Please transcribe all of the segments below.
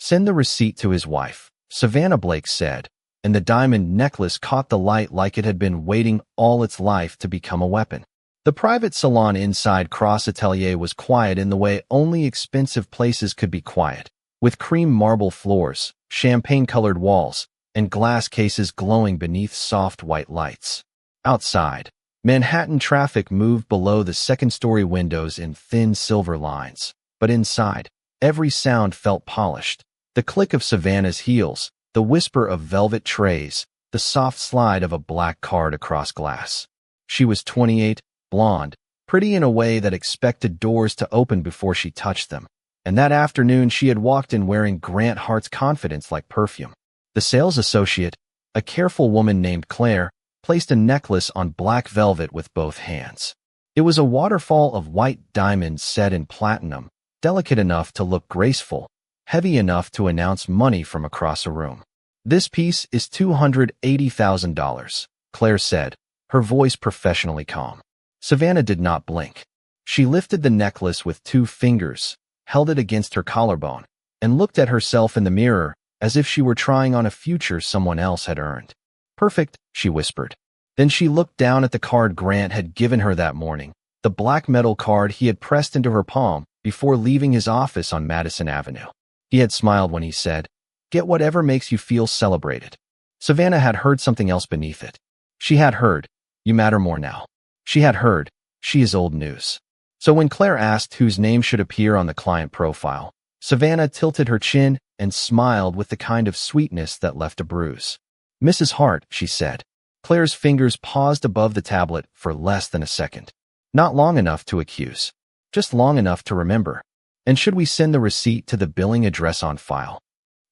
"Send the receipt to his wife," Savannah Blake said, and the diamond necklace caught the light like it had been waiting all its life to become a weapon. The private salon inside Cross Atelier was quiet in the way only expensive places could be quiet, with cream marble floors, champagne-colored walls, and glass cases glowing beneath soft white lights. Outside, Manhattan traffic moved below the second-story windows in thin silver lines, but inside, every sound felt polished. The click of Savannah's heels, the whisper of velvet trays, the soft slide of a black card across glass. She was 28, blonde, pretty in a way that expected doors to open before she touched them. And that afternoon she had walked in wearing Grant Hart's confidence like perfume. The sales associate, a careful woman named Claire, placed a necklace on black velvet with both hands. It was a waterfall of white diamonds set in platinum, delicate enough to look graceful, heavy enough to announce money from across a room. "This piece is $280,000, Claire said, her voice professionally calm. Savannah did not blink. She lifted the necklace with 2 fingers, held it against her collarbone, and looked at herself in the mirror as if she were trying on a future someone else had earned. "Perfect," she whispered. Then she looked down at the card Grant had given her that morning, the black metal card he had pressed into her palm before leaving his office on Madison Avenue. He had smiled when he said, "Get whatever makes you feel celebrated." Savannah had heard something else beneath it. She had heard, "You matter more now." She had heard, "She is old news." So when Claire asked whose name should appear on the client profile, Savannah tilted her chin and smiled with the kind of sweetness that left a bruise. "Mrs. Hart," she said. Claire's fingers paused above the tablet for less than a second. Not long enough to accuse, just long enough to remember. "And should we send the receipt to the billing address on file?"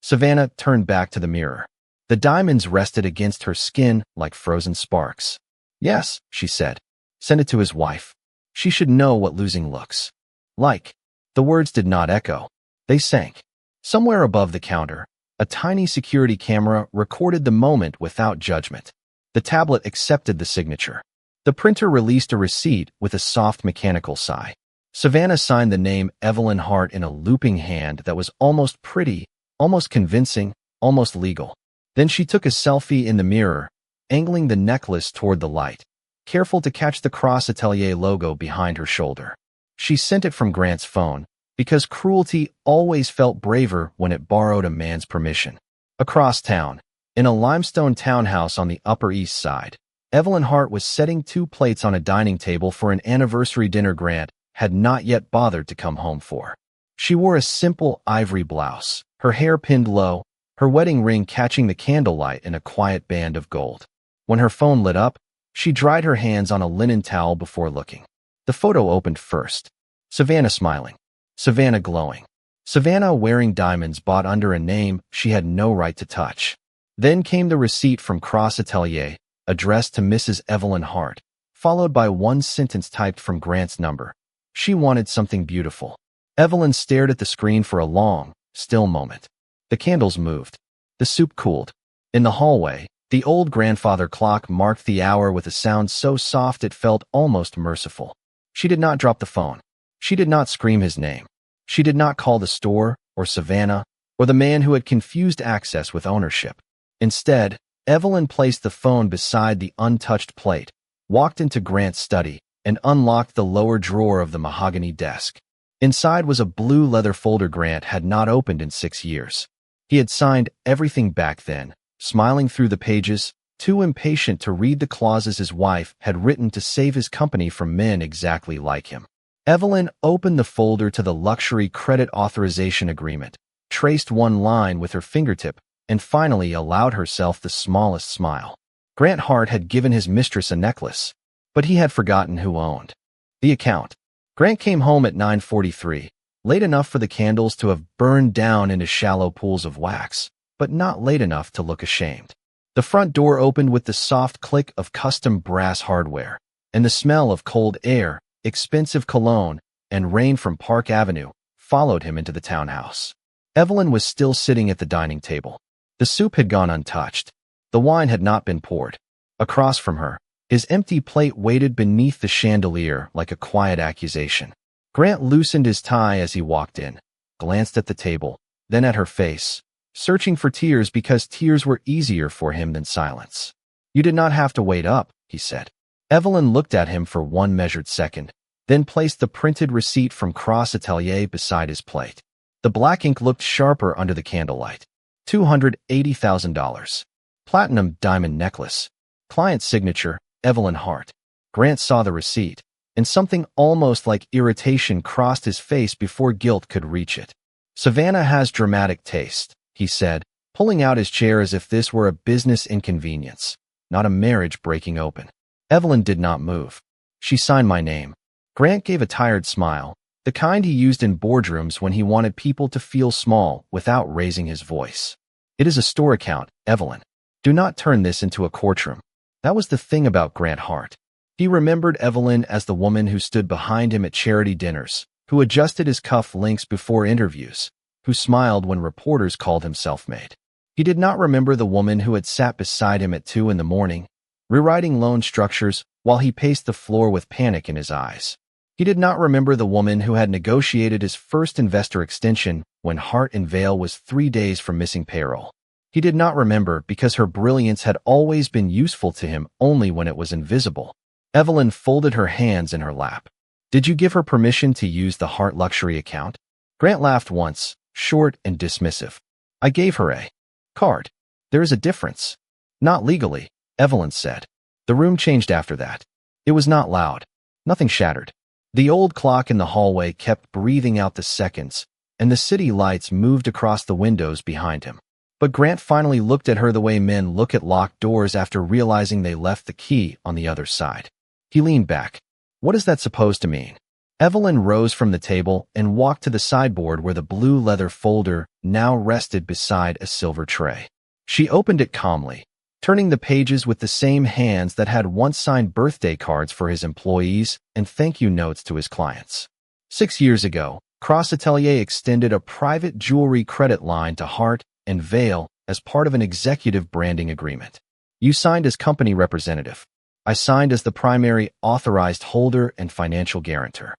Savannah turned back to the mirror. The diamonds rested against her skin like frozen sparks. "Yes," she said. "Send it to his wife. She should know what losing looks like." The words did not echo. They sank. Somewhere above the counter, a tiny security camera recorded the moment without judgment. The tablet accepted the signature. The printer released a receipt with a soft mechanical sigh. Savannah signed the name Evelyn Hart in a looping hand that was almost pretty, almost convincing, almost legal. Then she took a selfie in the mirror, angling the necklace toward the light, careful to catch the Cross Atelier logo behind her shoulder. She sent it from Grant's phone, because cruelty always felt braver when it borrowed a man's permission. Across town, in a limestone townhouse on the Upper East Side, Evelyn Hart was setting 2 plates on a dining table for an anniversary dinner Grant had not yet bothered to come home for. She wore a simple ivory blouse, her hair pinned low, her wedding ring catching the candlelight in a quiet band of gold. When her phone lit up, she dried her hands on a linen towel before looking. The photo opened first. Savannah smiling. Savannah glowing. Savannah wearing diamonds bought under a name she had no right to touch. Then came the receipt from Cross Atelier, addressed to Mrs. Evelyn Hart, followed by 1 sentence typed from Grant's number. She wanted something beautiful. Evelyn stared at the screen for a long, still moment. The candles moved. The soup cooled. In the hallway, the old grandfather clock marked the hour with a sound so soft it felt almost merciful. She did not drop the phone. She did not scream his name. She did not call the store, or Savannah, or the man who had confused access with ownership. Instead, Evelyn placed the phone beside the untouched plate, walked into Grant's study, and unlocked the lower drawer of the mahogany desk. Inside was a blue leather folder Grant had not opened in 6 years. He had signed everything back then, smiling through the pages, too impatient to read the clauses his wife had written to save his company from men exactly like him. Evelyn opened the folder to the luxury credit authorization agreement, traced 1 line with her fingertip, and finally allowed herself the smallest smile. Grant Hart had given his mistress a necklace, but he had forgotten who owned the account. Grant came home at 9:43, late enough for the candles to have burned down into shallow pools of wax, but not late enough to look ashamed. The front door opened with the soft click of custom brass hardware, and the smell of cold air, expensive cologne, and rain from Park Avenue followed him into the townhouse. Evelyn was still sitting at the dining table. The soup had gone untouched. The wine had not been poured. Across from her, his empty plate waited beneath the chandelier like a quiet accusation. Grant loosened his tie as he walked in, glanced at the table, then at her face, searching for tears because tears were easier for him than silence. "You did not have to wait up," he said. Evelyn looked at him for one measured second, then placed the printed receipt from Cross Atelier beside his plate. The black ink looked sharper under the candlelight. $280,000. Platinum diamond necklace. Client signature, Evelyn Hart. Grant saw the receipt, and something almost like irritation crossed his face before guilt could reach it. "Savannah has dramatic taste," he said, pulling out his chair as if this were a business inconvenience, not a marriage breaking open. Evelyn did not move. "She signed my name." Grant gave a tired smile, the kind he used in boardrooms when he wanted people to feel small without raising his voice. "It is a store account, Evelyn. Do not turn this into a courtroom." That was the thing about Grant Hart. He remembered Evelyn as the woman who stood behind him at charity dinners, who adjusted his cuff links before interviews, who smiled when reporters called him self-made. He did not remember the woman who had sat beside him at 2 a.m, rewriting loan structures while he paced the floor with panic in his eyes. He did not remember the woman who had negotiated his first investor extension when Hart and Vale was 3 days from missing payroll. He did not remember because her brilliance had always been useful to him only when it was invisible. Evelyn folded her hands in her lap. "Did you give her permission to use the Hart luxury account?" Grant laughed once, short and dismissive. "I gave her a card. There is a difference." "Not legally," Evelyn said. The room changed after that. It was not loud. Nothing shattered. The old clock in the hallway kept breathing out the seconds, and the city lights moved across the windows behind him. But Grant finally looked at her the way men look at locked doors after realizing they left the key on the other side. He leaned back. "What is that supposed to mean?" Evelyn rose from the table and walked to the sideboard where the blue leather folder now rested beside a silver tray. She opened it calmly, turning the pages with the same hands that had once signed birthday cards for his employees and thank you notes to his clients. 6 years ago, Cross Atelier extended a private jewelry credit line to Hart and Vale as part of an executive branding agreement. "You signed as company representative. I signed as the primary authorized holder and financial guarantor."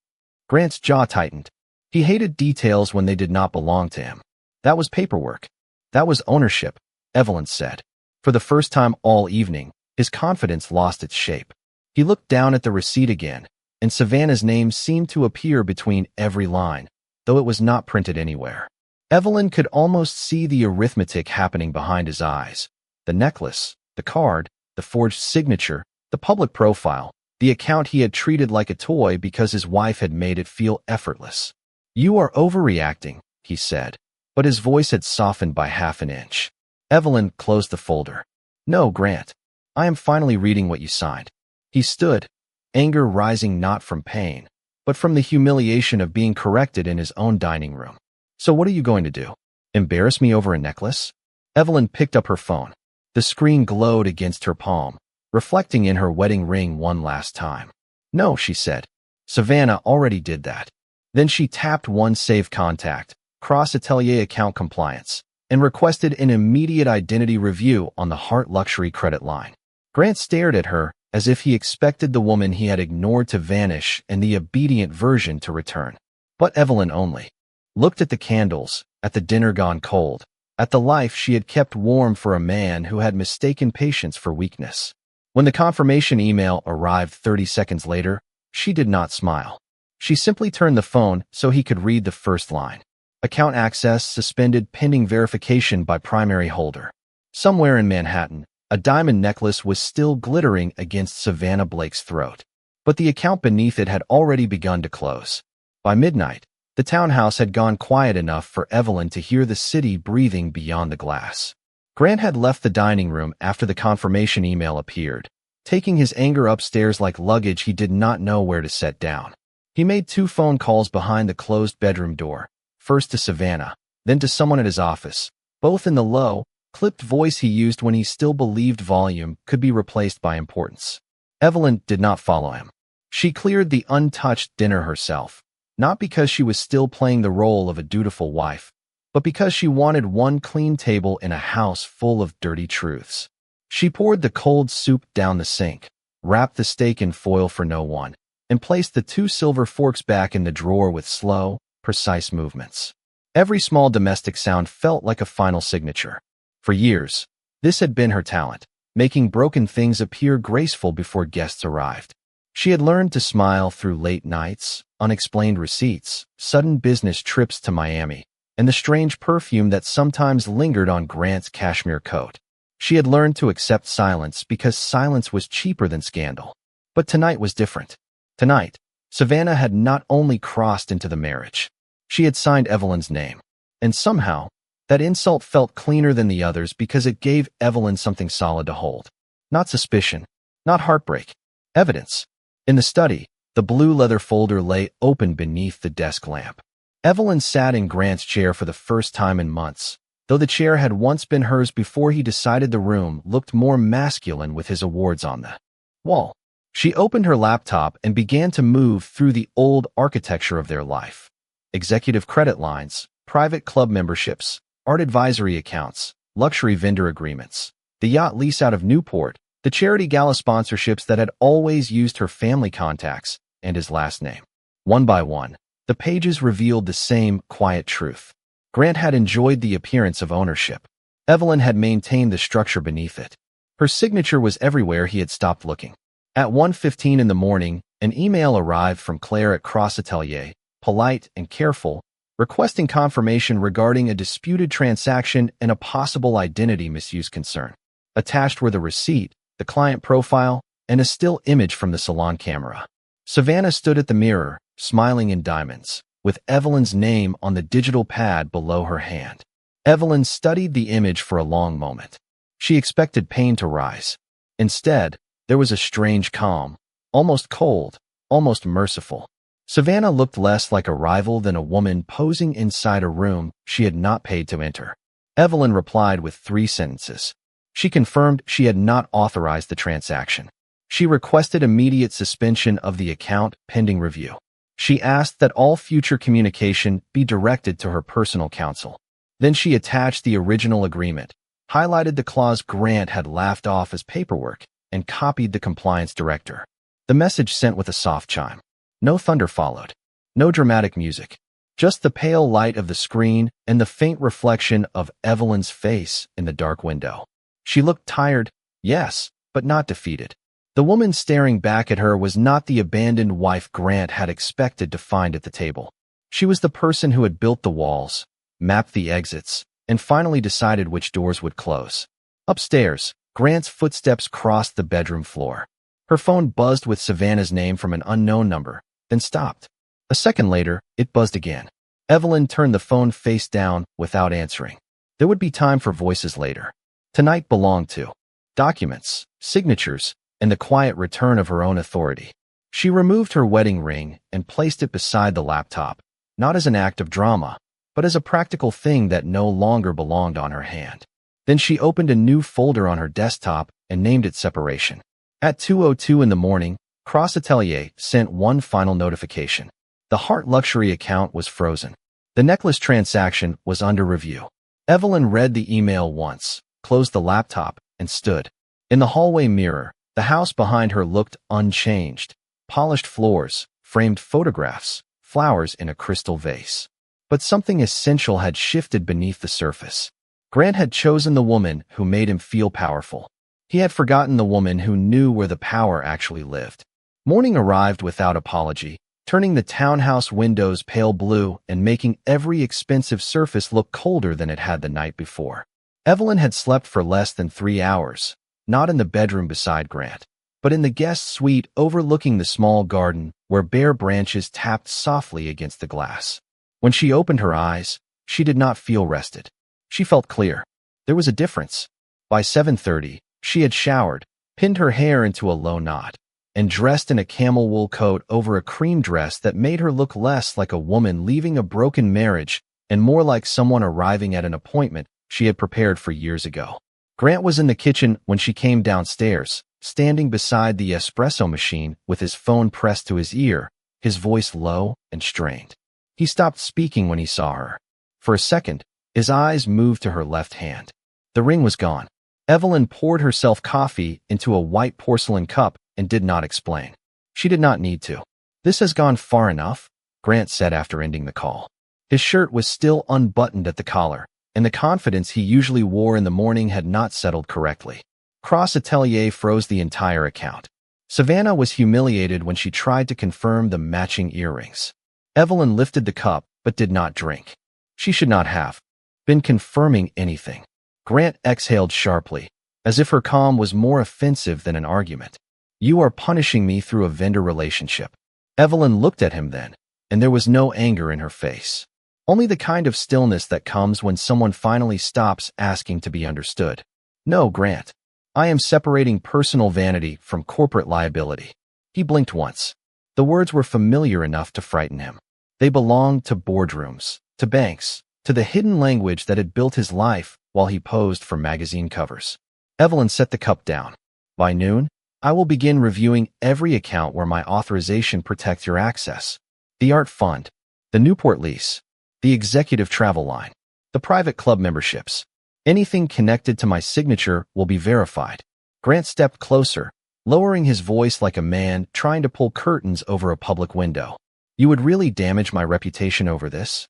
Grant's jaw tightened. He hated details when they did not belong to him. "That was paperwork. That was ownership," Evelyn said. For the first time all evening, his confidence lost its shape. He looked down at the receipt again, and Savannah's name seemed to appear between every line, though it was not printed anywhere. Evelyn could almost see the arithmetic happening behind his eyes. The necklace, the card, the forged signature, the public profile, the account he had treated like a toy because his wife had made it feel effortless. "You are overreacting," he said, but his voice had softened by half an inch. Evelyn closed the folder. "No, Grant. I am finally reading what you signed." He stood, anger rising not from pain, but from the humiliation of being corrected in his own dining room. "So what are you going to do? Embarrass me over a necklace?" Evelyn picked up her phone. The screen glowed against her palm, reflecting in her wedding ring one last time. "No," she said. "Savannah already did that." Then she tapped one save contact, Cross Atelier account compliance, and requested an immediate identity review on the Hart luxury credit line. Grant stared at her as if he expected the woman he had ignored to vanish and the obedient version to return. But Evelyn only looked at the candles, at the dinner gone cold, at the life she had kept warm for a man who had mistaken patience for weakness. When the confirmation email arrived 30 seconds later, she did not smile. She simply turned the phone so he could read the first line. "Account access suspended pending verification by primary holder." Somewhere in Manhattan, a diamond necklace was still glittering against Savannah Blake's throat, but the account beneath it had already begun to close. By midnight, the townhouse had gone quiet enough for Evelyn to hear the city breathing beyond the glass. Grant had left the dining room after the confirmation email appeared, taking his anger upstairs like luggage he did not know where to set down. He made 2 phone calls behind the closed bedroom door, first to Savannah, then to someone at his office, both in the low, clipped voice he used when he still believed volume could be replaced by importance. Evelyn did not follow him. She cleared the untouched dinner herself, not because she was still playing the role of a dutiful wife, but because she wanted one clean table in a house full of dirty truths. She poured the cold soup down the sink, wrapped the steak in foil for no one, and placed the 2 silver forks back in the drawer with slow, precise movements. Every small domestic sound felt like a final signature. For years, this had been her talent, making broken things appear graceful before guests arrived. She had learned to smile through late nights, unexplained receipts, sudden business trips to Miami, and the strange perfume that sometimes lingered on Grant's cashmere coat. She had learned to accept silence because silence was cheaper than scandal. But tonight was different. Tonight, Savannah had not only crossed into the marriage, she had signed Evelyn's name. And somehow, that insult felt cleaner than the others because it gave Evelyn something solid to hold. Not suspicion, not heartbreak, evidence. In the study, the blue leather folder lay open beneath the desk lamp. Evelyn sat in Grant's chair for the first time in months, though the chair had once been hers before he decided the room looked more masculine with his awards on the wall. She opened her laptop and began to move through the old architecture of their life. Executive credit lines, private club memberships, art advisory accounts, luxury vendor agreements, the yacht lease out of Newport, the charity gala sponsorships that had always used her family contacts, and his last name. One by one, the pages revealed the same quiet truth. Grant had enjoyed the appearance of ownership. Evelyn had maintained the structure beneath it. Her signature was everywhere he had stopped looking. At 1:15 in the morning, an email arrived from Claire at Cross Atelier, polite and careful, requesting confirmation regarding a disputed transaction and a possible identity misuse concern. Attached were the receipt, the client profile, and a still image from the salon camera. Savannah stood at the mirror, smiling in diamonds, with Evelyn's name on the digital pad below her hand. Evelyn studied the image for a long moment. She expected pain to rise. Instead, there was a strange calm, almost cold, almost merciful. Savannah looked less like a rival than a woman posing inside a room she had not paid to enter. Evelyn replied with 3 sentences. She confirmed she had not authorized the transaction. She requested immediate suspension of the account pending review. She asked that all future communication be directed to her personal counsel. Then she attached the original agreement, highlighted the clause Grant had laughed off as paperwork, and copied the compliance director. The message sent with a soft chime. No thunder followed. No dramatic music. Just the pale light of the screen and the faint reflection of Evelyn's face in the dark window. She looked tired, yes, but not defeated. The woman staring back at her was not the abandoned wife Grant had expected to find at the table. She was the person who had built the walls, mapped the exits, and finally decided which doors would close. Upstairs, Grant's footsteps crossed the bedroom floor. Her phone buzzed with Savannah's name from an unknown number, then stopped. A second later, it buzzed again. Evelyn turned the phone face down without answering. There would be time for voices later. Tonight belonged to documents, signatures, and the quiet return of her own authority. She removed her wedding ring and placed it beside the laptop, not as an act of drama, but as a practical thing that no longer belonged on her hand. Then she opened a new folder on her desktop and named it Separation. At 2:02 in the morning, Cross Atelier sent one final notification. The Heart Luxury account was frozen. The necklace transaction was under review. Evelyn read the email once, closed the laptop, and stood. In the hallway mirror, the house behind her looked unchanged. Polished floors, framed photographs, flowers in a crystal vase. But something essential had shifted beneath the surface. Grant had chosen the woman who made him feel powerful. He had forgotten the woman who knew where the power actually lived. Morning arrived without apology, turning the townhouse windows pale blue and making every expensive surface look colder than it had the night before. Evelyn had slept for less than 3 hours, not in the bedroom beside Grant, but in the guest suite overlooking the small garden where bare branches tapped softly against the glass. When she opened her eyes, she did not feel rested. She felt clear. There was a difference. By 7:30, she had showered, pinned her hair into a low knot, and dressed in a camel wool coat over a cream dress that made her look less like a woman leaving a broken marriage and more like someone arriving at an appointment she had prepared for years ago. Grant was in the kitchen when she came downstairs, standing beside the espresso machine with his phone pressed to his ear, his voice low and strained. He stopped speaking when he saw her. For a second, his eyes moved to her left hand. The ring was gone. Evelyn poured herself coffee into a white porcelain cup and did not explain. She did not need to. "This has gone far enough," Grant said after ending the call. His shirt was still unbuttoned at the collar, and the confidence he usually wore in the morning had not settled correctly. Cross Atelier froze the entire account. Savannah was humiliated when she tried to confirm the matching earrings. Evelyn lifted the cup, but did not drink. She should not have been confirming anything. Grant exhaled sharply, as if her calm was more offensive than an argument. You are punishing me through a vendor relationship. Evelyn looked at him then, and there was no anger in her face. Only the kind of stillness that comes when someone finally stops asking to be understood. No, Grant. I am separating personal vanity from corporate liability. He blinked once. The words were familiar enough to frighten him. They belonged to boardrooms, to banks, to the hidden language that had built his life while he posed for magazine covers. Evelyn set the cup down. By noon, I will begin reviewing every account where my authorization protects your access. The art fund, the Newport lease, the executive travel line, the private club memberships. Anything connected to my signature will be verified. Grant stepped closer, lowering his voice like a man trying to pull curtains over a public window. You would really damage my reputation over this?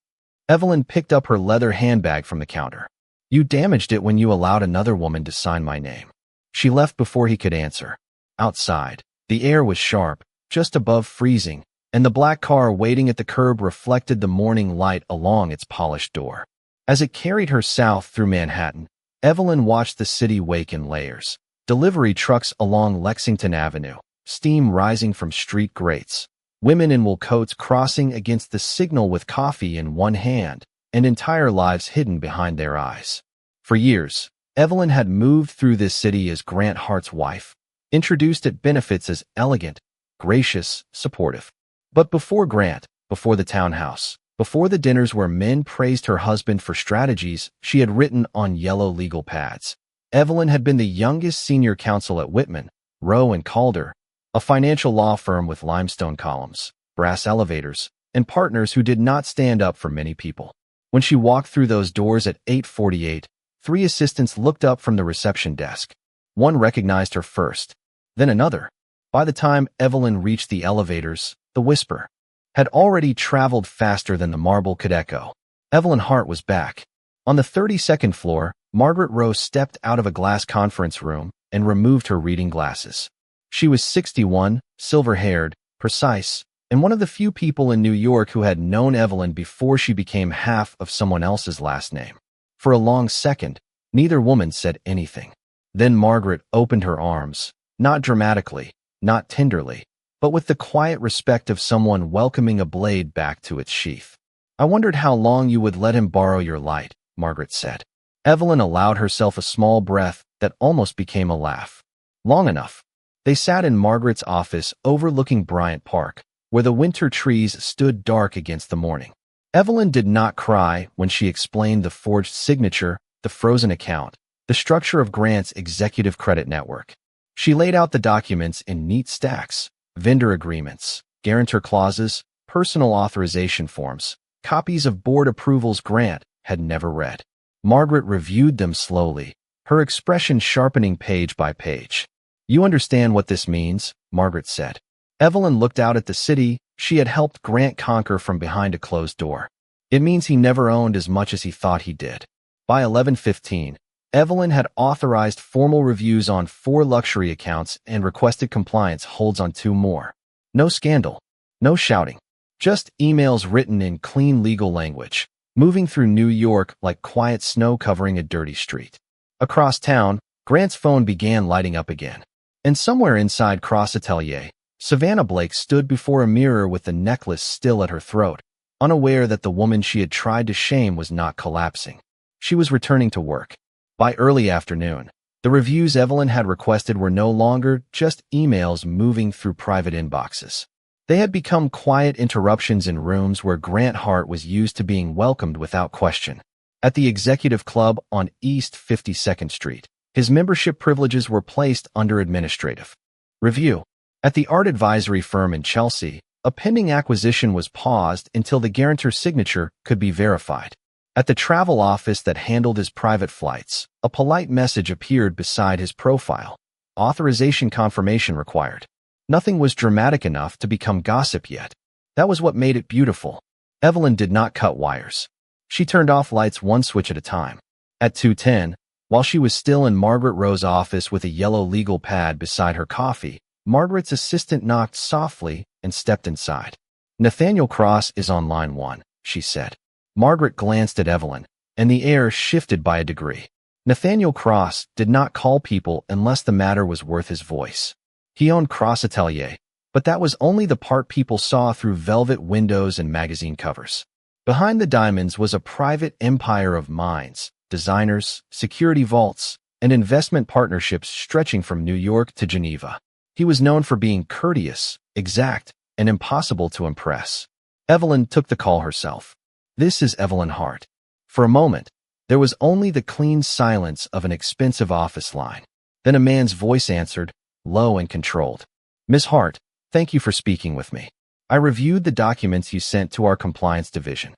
Evelyn picked up her leather handbag from the counter. You damaged it when you allowed another woman to sign my name. She left before he could answer. Outside, the air was sharp, just above freezing, and the black car waiting at the curb reflected the morning light along its polished door. As it carried her south through Manhattan, Evelyn watched the city wake in layers. Delivery trucks along Lexington Avenue, steam rising from street grates, women in wool coats crossing against the signal with coffee in one hand, and entire lives hidden behind their eyes. For years, Evelyn had moved through this city as Grant Hart's wife, introduced at benefits as elegant, gracious, supportive. But before Grant, before the townhouse, before the dinners where men praised her husband for strategies she had written on yellow legal pads, Evelyn had been the youngest senior counsel at Whitman, Rowe and Calder, a financial law firm with limestone columns, brass elevators, and partners who did not stand up for many people. When she walked through those doors at 8:48, 3 assistants looked up from the reception desk. One recognized her first, then another. By the time Evelyn reached the elevators, the whisper had already traveled faster than the marble could echo. Evelyn Hart was back. On the 32nd floor, Margaret Rose stepped out of a glass conference room and removed her reading glasses. She was 61, silver-haired, precise, and one of the few people in New York who had known Evelyn before she became half of someone else's last name. For a long second, neither woman said anything. Then Margaret opened her arms, not dramatically, not tenderly, but with the quiet respect of someone welcoming a blade back to its sheath. I wondered how long you would let him borrow your light, Margaret said. Evelyn allowed herself a small breath that almost became a laugh. Long enough. They sat in Margaret's office overlooking Bryant Park, where the winter trees stood dark against the morning. Evelyn did not cry when she explained the forged signature, the frozen account, the structure of Grant's executive credit network. She laid out the documents in neat stacks. Vendor agreements, guarantor clauses, personal authorization forms, copies of board approvals Grant had never read. Margaret reviewed them slowly, her expression sharpening page by page. You understand what this means, Margaret said. Evelyn looked out at the city she had helped Grant conquer from behind a closed door. It means he never owned as much as he thought he did. By 11:15, Evelyn had authorized formal reviews on 4 luxury accounts and requested compliance holds on 2 more. No scandal. No shouting. Just emails written in clean legal language, moving through New York like quiet snow covering a dirty street. Across town, Grant's phone began lighting up again. And somewhere inside Cross Atelier, Savannah Blake stood before a mirror with the necklace still at her throat, unaware that the woman she had tried to shame was not collapsing. She was returning to work. By early afternoon, the reviews Evelyn had requested were no longer just emails moving through private inboxes. They had become quiet interruptions in rooms where Grant Hart was used to being welcomed without question. At the Executive Club on East 52nd Street, his membership privileges were placed under administrative review. At the art advisory firm in Chelsea, a pending acquisition was paused until the guarantor's signature could be verified. At the travel office that handled his private flights, a polite message appeared beside his profile. Authorization confirmation required. Nothing was dramatic enough to become gossip yet. That was what made it beautiful. Evelyn did not cut wires. She turned off lights one switch at a time. At 2:10, while she was still in Margaret Rowe's office with a yellow legal pad beside her coffee, Margaret's assistant knocked softly and stepped inside. "Nathaniel Cross is on line 1, she said. Margaret glanced at Evelyn, and the air shifted by a degree. Nathaniel Cross did not call people unless the matter was worth his voice. He owned Cross Atelier, but that was only the part people saw through velvet windows and magazine covers. Behind the diamonds was a private empire of mines, designers, security vaults, and investment partnerships stretching from New York to Geneva. He was known for being courteous, exact, and impossible to impress. Evelyn took the call herself. "This is Evelyn Hart." For a moment, there was only the clean silence of an expensive office line. Then a man's voice answered, low and controlled. "Miss Hart, thank you for speaking with me. I reviewed the documents you sent to our compliance division."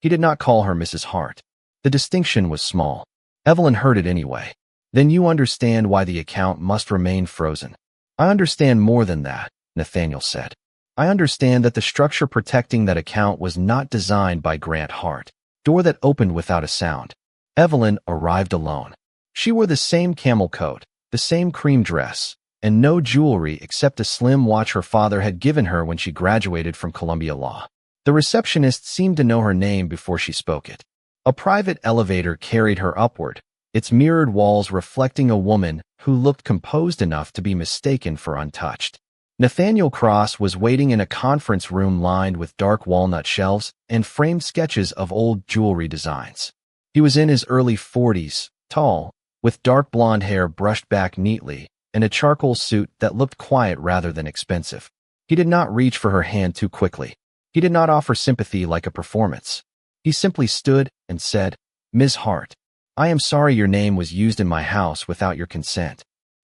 He did not call her Mrs. Hart. The distinction was small. Evelyn heard it anyway. "Then you understand why the account must remain frozen." "I understand more than that," Nathaniel said. "I understand that the structure protecting that account was not designed by Grant Hart." Door that opened without a sound. Evelyn arrived alone. She wore the same camel coat, the same cream dress, and no jewelry except a slim watch her father had given her when she graduated from Columbia Law. The receptionist seemed to know her name before she spoke it. A private elevator carried her upward, its mirrored walls reflecting a woman who looked composed enough to be mistaken for untouched. Nathaniel Cross was waiting in a conference room lined with dark walnut shelves and framed sketches of old jewelry designs. He was in his early 40s, tall, with dark blonde hair brushed back neatly, and a charcoal suit that looked quiet rather than expensive. He did not reach for her hand too quickly. He did not offer sympathy like a performance. He simply stood and said, "Ms. Hart, I am sorry your name was used in my house without your consent."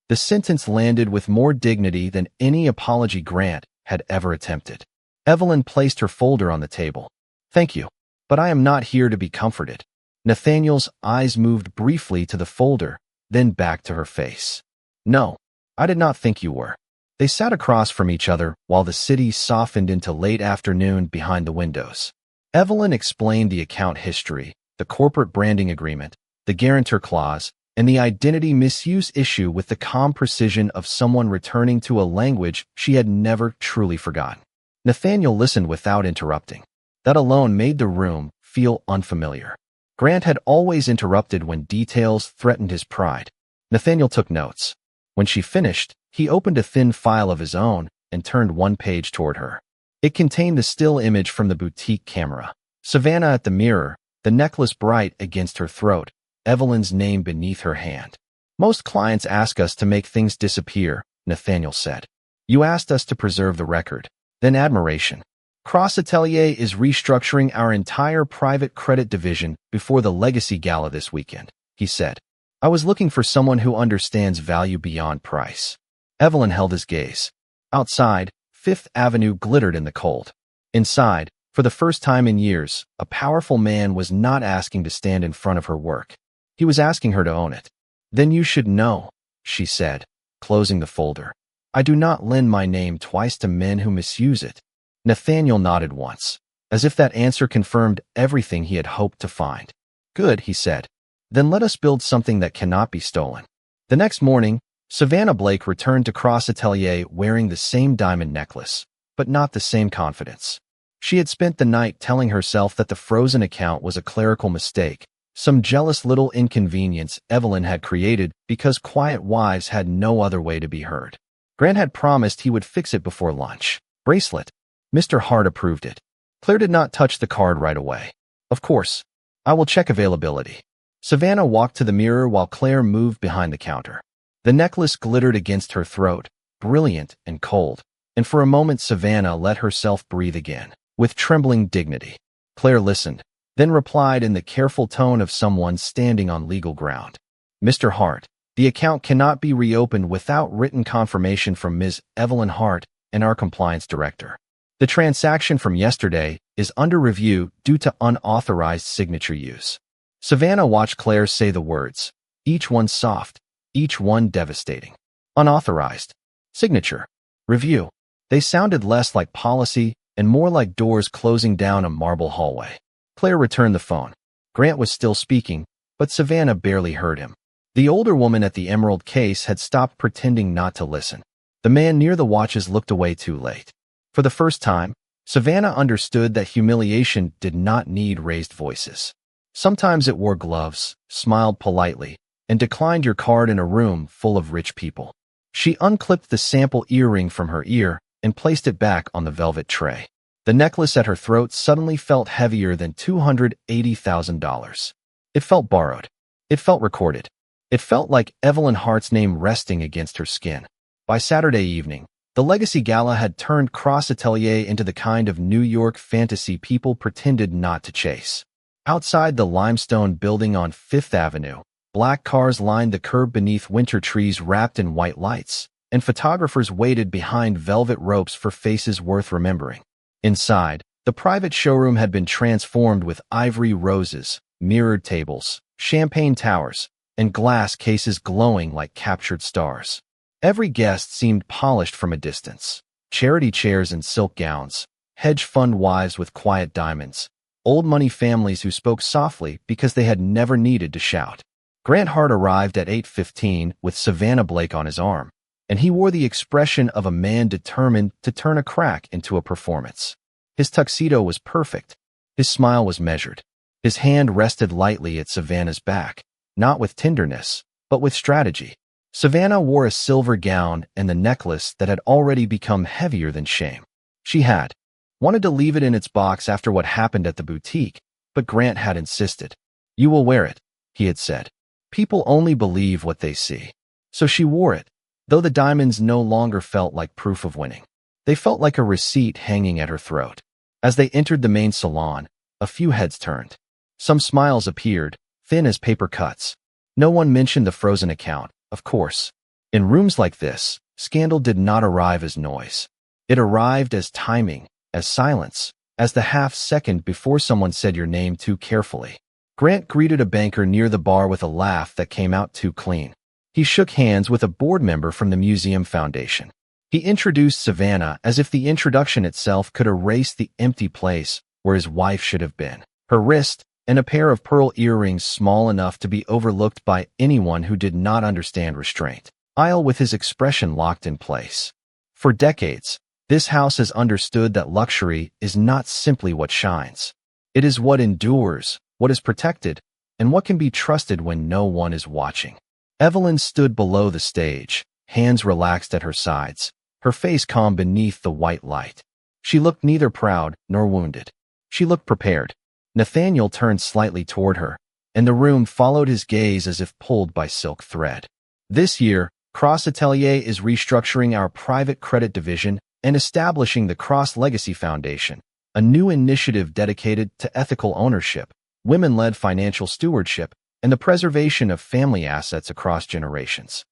The sentence landed with more dignity than any apology Grant had ever attempted. Evelyn placed her folder on the table. "Thank you, but I am not here to be comforted." Nathaniel's eyes moved briefly to the folder, then back to her face. "No, I did not think you were." They sat across from each other while the city softened into late afternoon behind the windows. Evelyn explained the account history, the corporate branding agreement, the guarantor clause, and the identity misuse issue with the calm precision of someone returning to a language she had never truly forgotten. Nathaniel listened without interrupting. That alone made the room feel unfamiliar. Grant had always interrupted when details threatened his pride. Nathaniel took notes. When she finished, he opened a thin file of his own and turned one page toward her. It contained the still image from the boutique camera. Savannah at the mirror, the necklace bright against her throat, Evelyn's name beneath her hand. "Most clients ask us to make things disappear," Nathaniel said. "You asked us to preserve the record." Then admiration. "Cross Atelier is restructuring our entire private credit division before the Legacy Gala this weekend," he said. "I was looking for someone who understands value beyond price." Evelyn held his gaze. Outside, Fifth Avenue glittered in the cold. Inside, for the first time in years, a powerful man was not asking to stand in front of her work. He was asking her to own it. "Then you should know," she said, closing the folder. "I do not lend my name twice to men who misuse it." Nathaniel nodded once, as if that answer confirmed everything he had hoped to find. "Good," he said. "Then let us build something that cannot be stolen." The next morning, Savannah Blake returned to Cross Atelier wearing the same diamond necklace, but not the same confidence. She had spent the night telling herself that the frozen account was a clerical mistake, some jealous little inconvenience Evelyn had created because quiet wives had no other way to be heard. Grant had promised he would fix it before lunch. Bracelet. Mr. Hart approved it. Claire did not touch the card right away. "Of course. I will check availability." Savannah walked to the mirror while Claire moved behind the counter. The necklace glittered against her throat, brilliant and cold, and for a moment Savannah let herself breathe again, with trembling dignity. Claire listened, then replied in the careful tone of someone standing on legal ground. "Mr. Hart, the account cannot be reopened without written confirmation from Ms. Evelyn Hart and our compliance director. The transaction from yesterday is under review due to unauthorized signature use." Savannah watched Claire say the words, each one soft, each one devastating. Unauthorized. Signature. Review. They sounded less like policy and more like doors closing down a marble hallway. Claire returned the phone. Grant was still speaking, but Savannah barely heard him. The older woman at the emerald case had stopped pretending not to listen. The man near the watches looked away too late. For the first time, Savannah understood that humiliation did not need raised voices. Sometimes it wore gloves, smiled politely, and declined your card in a room full of rich people. She unclipped the sample earring from her ear and placed it back on the velvet tray. The necklace at her throat suddenly felt heavier than $280,000. It felt borrowed. It felt recorded. It felt like Evelyn Hart's name resting against her skin. By Saturday evening, the Legacy Gala had turned Cross Atelier into the kind of New York fantasy people pretended not to chase. Outside the limestone building on Fifth Avenue, black cars lined the curb beneath winter trees wrapped in white lights, and photographers waited behind velvet ropes for faces worth remembering. Inside, the private showroom had been transformed with ivory roses, mirrored tables, champagne towers, and glass cases glowing like captured stars. Every guest seemed polished from a distance. Charity chairs and silk gowns, hedge fund wives with quiet diamonds, old money families who spoke softly because they had never needed to shout. Grant Hart arrived at 8:15 with Savannah Blake on his arm, and he wore the expression of a man determined to turn a crack into a performance. His tuxedo was perfect. His smile was measured. His hand rested lightly at Savannah's back, not with tenderness, but with strategy. Savannah wore a silver gown and the necklace that had already become heavier than shame. She had wanted to leave it in its box after what happened at the boutique, but Grant had insisted. "You will wear it," he had said. "People only believe what they see." So she wore it, though the diamonds no longer felt like proof of winning. They felt like a receipt hanging at her throat. As they entered the main salon, a few heads turned. Some smiles appeared, thin as paper cuts. No one mentioned the frozen account, of course. In rooms like this, scandal did not arrive as noise. It arrived as timing, as silence, as the half-second before someone said your name too carefully. Grant greeted a banker near the bar with a laugh that came out too clean. He shook hands with a board member from the Museum Foundation. He introduced Savannah as if the introduction itself could erase the empty place where his wife should have been. Her wrist, and a pair of pearl earrings small enough to be overlooked by anyone who did not understand restraint. Isle with his expression locked in place. For decades, this house has understood that luxury is not simply what shines. It is what endures, what is protected, and what can be trusted when no one is watching. Evelyn stood below the stage, hands relaxed at her sides, her face calm beneath the white light. She looked neither proud nor wounded. She looked prepared. Nathaniel turned slightly toward her, and the room followed his gaze as if pulled by silk thread. This year, Cross Atelier is restructuring our private credit division and establishing the Cross Legacy Foundation, a new initiative dedicated to ethical ownership, women-led financial stewardship, and the preservation of family assets across generations.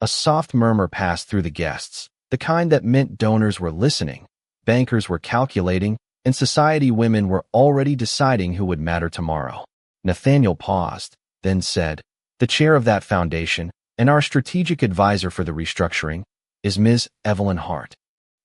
A soft murmur passed through the guests, the kind that meant donors were listening, bankers were calculating, and society women were already deciding who would matter tomorrow. Nathaniel paused, then said, "The chair of that foundation, and our strategic advisor for the restructuring, is Ms. Evelyn Hart."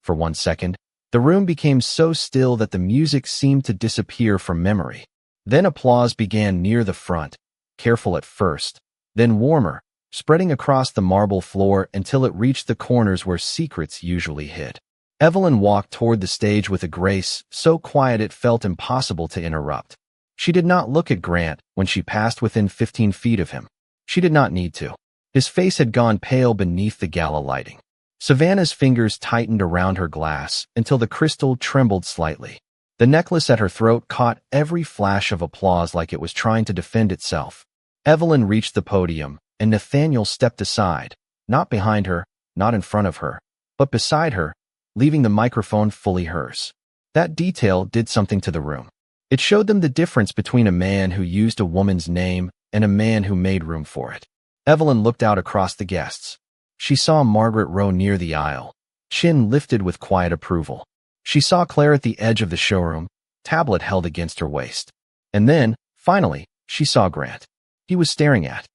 For 1 second, the room became so still that the music seemed to disappear from memory. Then applause began near the front, careful at first, then warmer, spreading across the marble floor until it reached the corners where secrets usually hid. Evelyn walked toward the stage with a grace so quiet it felt impossible to interrupt. She did not look at Grant when she passed within 15 feet of him. She did not need to. His face had gone pale beneath the gala lighting. Savannah's fingers tightened around her glass until the crystal trembled slightly. The necklace at her throat caught every flash of applause like it was trying to defend itself. Evelyn reached the podium, and Nathaniel stepped aside, not behind her, not in front of her, but beside her, leaving the microphone fully hers. That detail did something to the room. It showed them the difference between a man who used a woman's name and a man who made room for it. Evelyn looked out across the guests. She saw Margaret Rowe near the aisle, chin lifted with quiet approval. She saw Claire at the edge of the showroom, tablet held against her waist. And then, finally, she saw Grant. He was staring at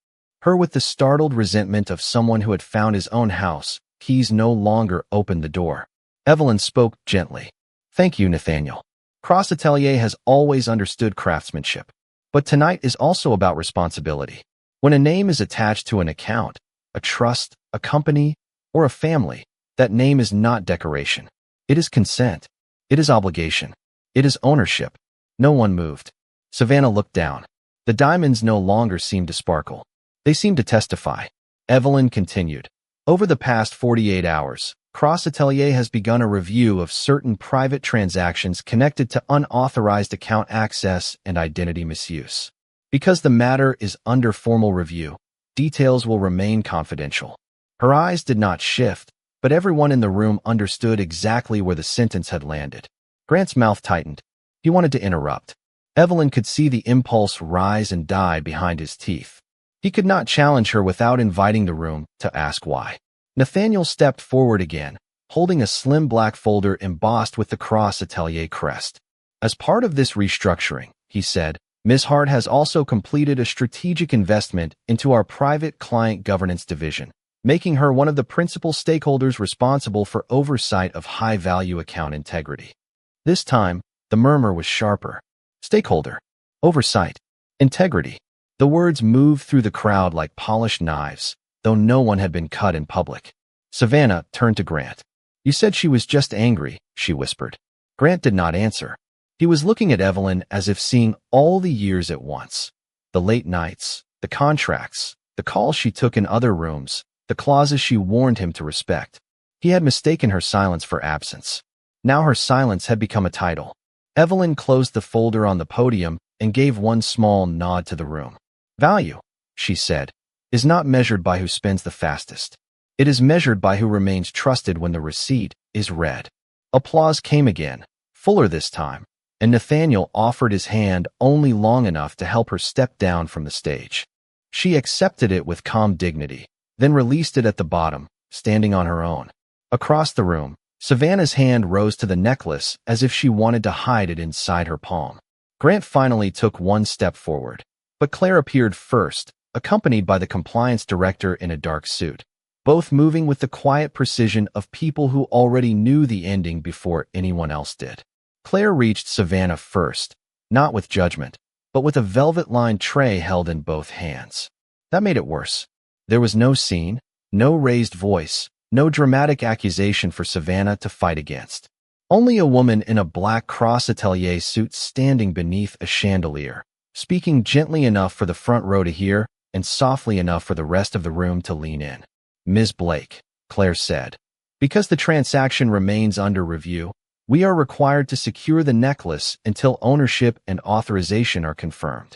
her with the startled resentment of someone who had found his own house. Keys no longer opened the door. Evelyn spoke gently. Thank you, Nathaniel. Cross Atelier has always understood craftsmanship. But tonight is also about responsibility. When a name is attached to an account, a trust, a company, or a family, that name is not decoration. It is consent. It is obligation. It is ownership. No one moved. Savannah looked down. The diamonds no longer seemed to sparkle. They seemed to testify. Evelyn continued. Over the past 48 hours, Cross Atelier has begun a review of certain private transactions connected to unauthorized account access and identity misuse. Because the matter is under formal review, details will remain confidential. Her eyes did not shift, but everyone in the room understood exactly where the sentence had landed. Grant's mouth tightened. He wanted to interrupt. Evelyn could see the impulse rise and die behind his teeth. He could not challenge her without inviting the room to ask why. Nathaniel stepped forward again, holding a slim black folder embossed with the Cross Atelier crest. As part of this restructuring, he said, Ms. Hart has also completed a strategic investment into our private client governance division, making her one of the principal stakeholders responsible for oversight of high-value account integrity. This time, the murmur was sharper. Stakeholder. Oversight. Integrity. The words moved through the crowd like polished knives, though no one had been cut in public. Savannah turned to Grant. You said she was just angry, she whispered. Grant did not answer. He was looking at Evelyn as if seeing all the years at once. The late nights, the contracts, the calls she took in other rooms, the clauses she warned him to respect. He had mistaken her silence for absence. Now her silence had become a title. Evelyn closed the folder on the podium and gave one small nod to the room. Value, she said, is not measured by who spends the fastest. It is measured by who remains trusted when the receipt is read. Applause came again, fuller this time, and Nathaniel offered his hand only long enough to help her step down from the stage. She accepted it with calm dignity, then released it at the bottom, standing on her own. Across the room, Savannah's hand rose to the necklace as if she wanted to hide it inside her palm. Grant finally took one step forward, but Claire appeared first, accompanied by the compliance director in a dark suit, both moving with the quiet precision of people who already knew the ending before anyone else did. Claire reached Savannah first, not with judgment, but with a velvet-lined tray held in both hands. That made it worse. There was no scene, no raised voice, no dramatic accusation for Savannah to fight against. Only a woman in a black Cross Atelier suit standing beneath a chandelier, speaking gently enough for the front row to hear and softly enough for the rest of the room to lean in. Ms. Blake, Claire said, because the transaction remains under review, we are required to secure the necklace until ownership and authorization are confirmed.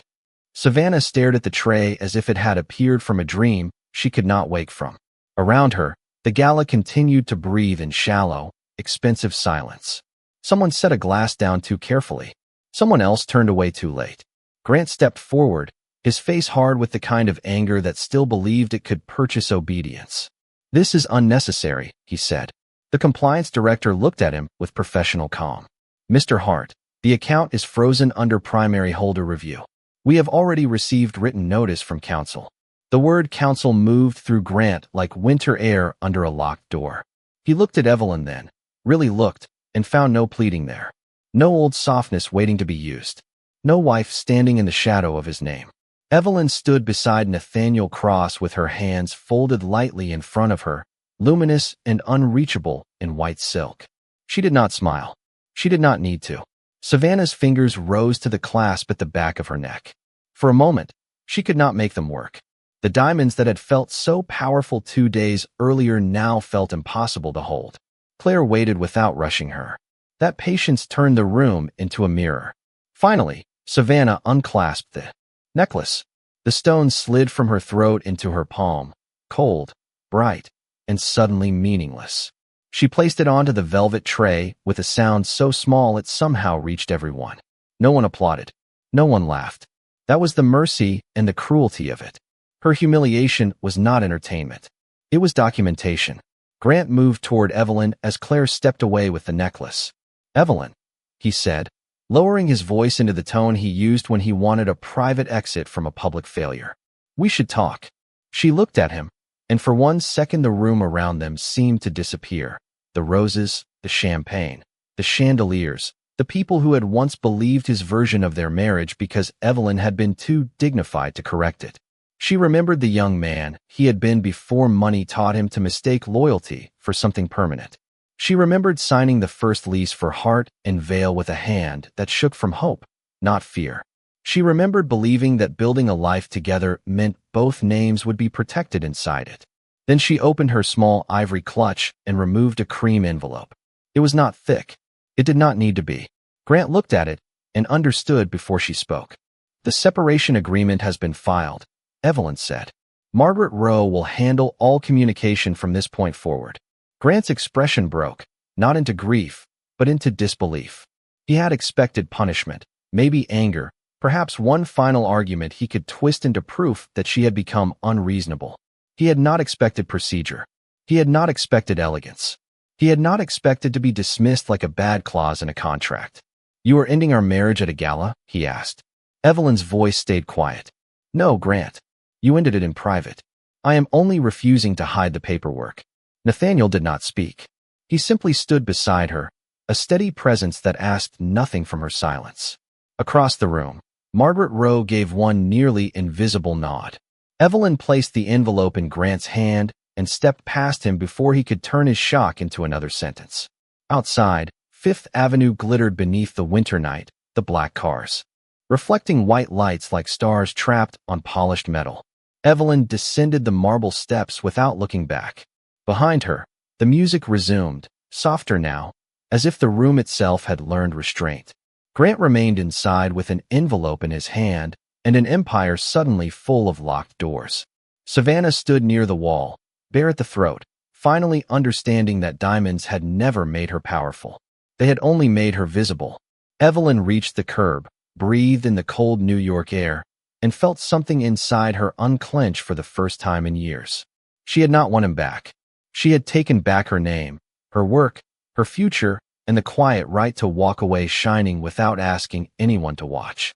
Savannah stared at the tray as if it had appeared from a dream she could not wake from. Around her, the gala continued to breathe in shallow, expensive silence. Someone set a glass down too carefully. Someone else turned away too late. Grant stepped forward, his face hard with the kind of anger that still believed it could purchase obedience. This is unnecessary, he said. The compliance director looked at him with professional calm. Mr. Hart, the account is frozen under primary holder review. We have already received written notice from counsel. The word counsel moved through Grant like winter air under a locked door. He looked at Evelyn then, really looked, and found no pleading there. No old softness waiting to be used. No wife standing in the shadow of his name. Evelyn stood beside Nathaniel Cross with her hands folded lightly in front of her, luminous and unreachable in white silk. She did not smile. She did not need to. Savannah's fingers rose to the clasp at the back of her neck. For a moment, she could not make them work. The diamonds that had felt so powerful 2 days earlier now felt impossible to hold. Claire waited without rushing her. That patience turned the room into a mirror. Finally, Savannah unclasped the necklace. The stone slid from her throat into her palm, cold, bright, and suddenly meaningless. She placed it onto the velvet tray with a sound so small it somehow reached everyone. No one applauded. No one laughed. That was the mercy and the cruelty of it. Her humiliation was not entertainment. It was documentation. Grant moved toward Evelyn as Claire stepped away with the necklace. Evelyn, he said, lowering his voice into the tone he used when he wanted a private exit from a public failure. We should talk. She looked at him, and for 1 second the room around them seemed to disappear. The roses, the champagne, the chandeliers, the people who had once believed his version of their marriage because Evelyn had been too dignified to correct it. She remembered the young man he had been before money taught him to mistake loyalty for something permanent. She remembered signing the first lease for heart and veil with a hand that shook from hope, not fear. She remembered believing that building a life together meant both names would be protected inside it. Then she opened her small ivory clutch and removed a cream envelope. It was not thick. It did not need to be. Grant looked at it and understood before she spoke. The separation agreement has been filed, Evelyn said. Margaret Rowe will handle all communication from this point forward. Grant's expression broke, not into grief, but into disbelief. He had expected punishment, maybe anger, perhaps one final argument he could twist into proof that she had become unreasonable. He had not expected procedure. He had not expected elegance. He had not expected to be dismissed like a bad clause in a contract. "You are ending our marriage at a gala?" he asked. Evelyn's voice stayed quiet. "No, Grant. You ended it in private. I am only refusing to hide the paperwork." Nathaniel did not speak. He simply stood beside her, a steady presence that asked nothing from her silence. Across the room, Margaret Rowe gave one nearly invisible nod. Evelyn placed the envelope in Grant's hand and stepped past him before he could turn his shock into another sentence. Outside, Fifth Avenue glittered beneath the winter night, the black cars, reflecting white lights like stars trapped on polished metal. Evelyn descended the marble steps without looking back. Behind her, the music resumed, softer now, as if the room itself had learned restraint. Grant remained inside with an envelope in his hand and an empire suddenly full of locked doors. Savannah stood near the wall, bare at the throat, finally understanding that diamonds had never made her powerful. They had only made her visible. Evelyn reached the curb, breathed in the cold New York air, and felt something inside her unclench for the first time in years. She had not won him back. She had taken back her name, her work, her future, and the quiet right to walk away shining without asking anyone to watch.